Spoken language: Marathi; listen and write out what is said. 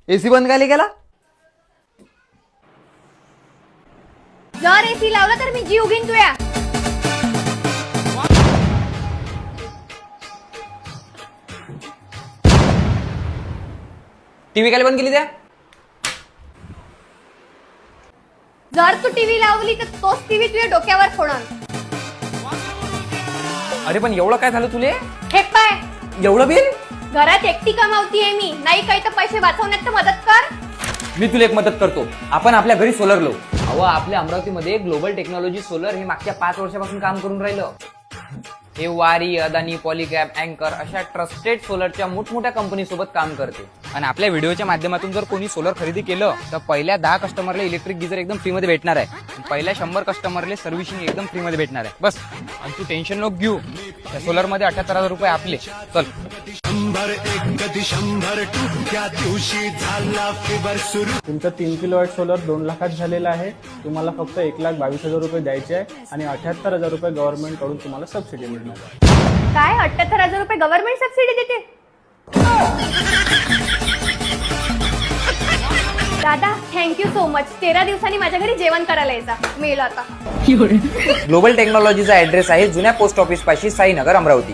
एसी बंद काय केला? जर एसी लावला तर मी जीव घेईन तुया. टीव्ही काय बंद केली त्या? जर तू टीव्ही लावली तर तोच टीव्ही तुझ्या डोक्यावर फोडन. अरे पण एवढं काय झालं तुले? हे पाय, एवढं बिल? घरात एकटी कमावतीये मी, नाही काही तर पैसे वाचवण्यात तर मदत कर. मी तुला एक मदत करतो. आपण आपल्या घरी सोलर लावू. अहो, आपल्या अमरावतीमध्ये ग्लोबल टेक्नॉलॉजी सोलर हे मागच्या 5 वर्षापासून काम करून राहिलं. हे वारी, अदानी, पॉलीकॅब, अँकर अशा ट्रस्टेड सोलरच्या मोठमोठ्या कंपनी सोबत काम करते. आणि आपल्या व्हिडिओच्या माध्यमातून जर कोणी सोलर खरेदी केलं तर पहिल्या 10 कस्टमरला इलेक्ट्रिक गिझर एकदम फ्री मध्ये भेटणार आहे. पहिल्या 100 कस्टमरला सर्व्हिसिंग एकदम फ्री मध्ये भेटणार आहे. बस, आणि तू टेन्शन नको घेऊ. त्या सोलर मध्ये 78,000 रुपये आपले. चल. 100 त्या दिवशी झाला फिबर सुरू. तुमचं 3 किलोवॅट सोलर 2 लाखात झालेलं आहे. तुम्हाला फक्त 1,22,000 रुपये द्यायचे आहे आणि 78,000 रुपये गव्हर्नमेंट कडून तुम्हाला सबसिडी मिळणार आहे. काय 78,000 रुपये गव्हर्नमेंट सबसिडी देते? दादा, थँक्यू सो मच. 13 दिवसांनी माझ्या घरी जेवण करायला यायचा. मेल आता. ग्लोबल टेक्नॉलॉजीचा ऍड्रेस आहे जुन्या पोस्ट ऑफिस पाशी, साईनगर, अमरावती.